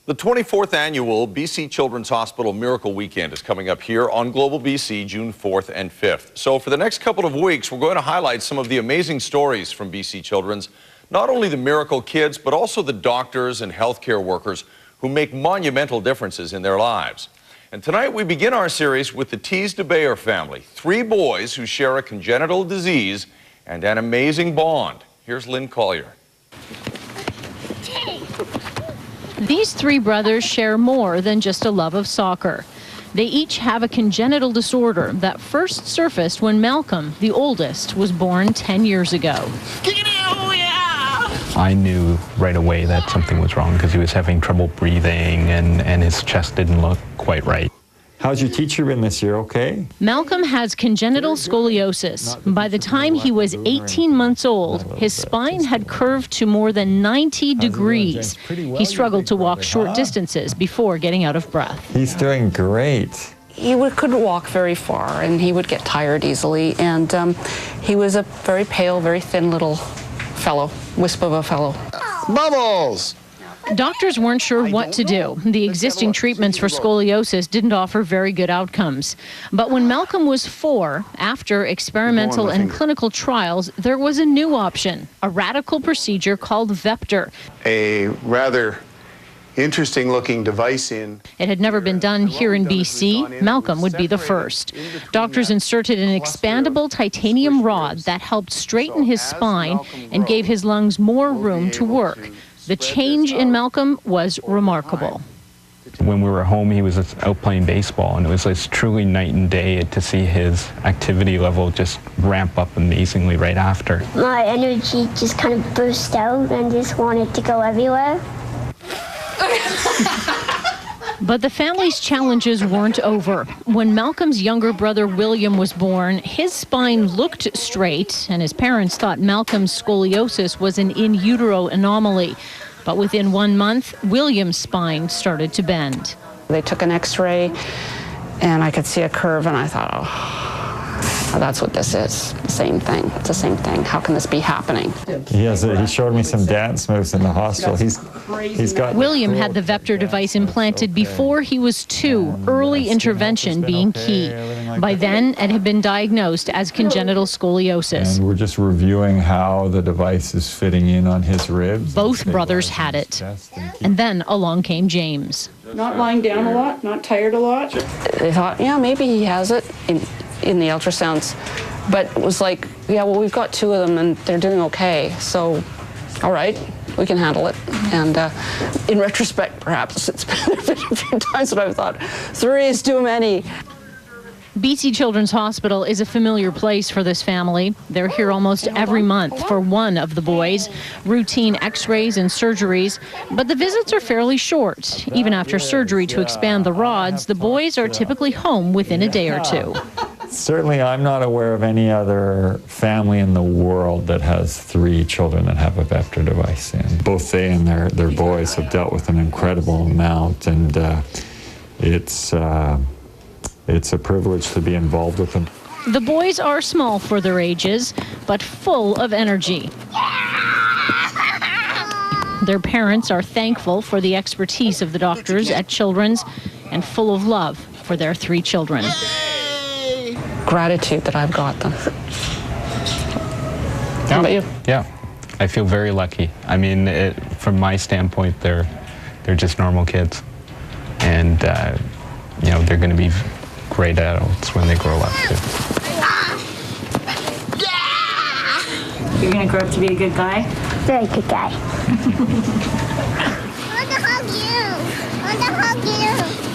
The 24th annual BC Children's Hospital Miracle Weekend is coming up here on Global BC June 4th and 5th. So for the next couple of weeks, we're going to highlight some of the amazing stories from BC Children's, not only the miracle kids, but also the doctors and healthcare workers who make monumental differences in their lives. And tonight we begin our series with the Tees-DeBeyer family, 3 boys who share a congenital disease and an amazing bond. Here's LYNN Colliar. These 3 brothers share more than just a love of soccer. They each have a congenital disorder that first surfaced when Malcolm, the oldest, was born 10 years ago. I knew right away that something was wrong because he was having trouble breathing and his chest didn't look quite right. How's your teacher been this year, okay? Malcolm has congenital scoliosis. By the time he was 18 months old, his spine had curved to more than 90 degrees. He struggled to walk short distances before getting out of breath. He's doing great. He couldn't walk very far, and he would get tired easily, and he was a very pale, very thin little fellow, wisp of a fellow. Bubbles! Doctors weren't sure what to do. The existing treatments for scoliosis didn't offer very good outcomes. But when Malcolm was 4, after experimental and clinical trials, there was a new option, a radical procedure called Veptor. A rather interesting looking device It had never been done here in BC. Malcolm would be the first. Doctors inserted an expandable titanium rod that helped straighten his spine and gave his lungs more room to work. The change in Malcolm was remarkable. When we were home, he was out playing baseball, and it was truly night and day to see his activity level just ramp up amazingly right after. My energy just kind of burst out and just wanted to go everywhere. But the family's challenges weren't over. When Malcolm's younger brother William was born, his spine looked straight, and his parents thought Malcolm's scoliosis was an in utero anomaly. But within 1 month, William's spine started to bend. They took an X-ray, and I could see a curve, and I thought, oh, that's what this is. Same thing. It's the same thing. How can this be happening? He showed me some dance moves in the hospital. He's got. William had the Veptor device implanted before he was 2, early intervention being key. By then, it had been diagnosed as congenital scoliosis. And we're just reviewing how the device is fitting in on his ribs. Both brothers had it. And then along came James. Not lying down a lot, not tired a lot. They thought, yeah, maybe he has it in the ultrasounds. But it was like, yeah, well, we've got 2 of them, and they're doing okay. So, all right, we can handle it. And in retrospect, perhaps, it's been a few times that I've thought, 3 is too many. BC Children's Hospital is a familiar place for this family. They're here almost every month for one of the boys, routine x-rays and surgeries, but the visits are fairly short. Even after surgery to expand the rods, the boys are typically home within a day or 2. Certainly, I'm not aware of any other family in the world that has 3 children that have a Veptor device in. Both they and their boys have dealt with an incredible amount, and it's a privilege to be involved with them. The boys are small for their ages, but full of energy. Their parents are thankful for the expertise of the doctors at Children's and full of love for their 3 children. Gratitude that I've got them. How about you? Yeah, I feel very lucky. I mean, from my standpoint, they're just normal kids, and they're going to be great adults when they grow up too. You're going to grow up to be a good guy? Very good guy. I want to hug you. I want to hug you.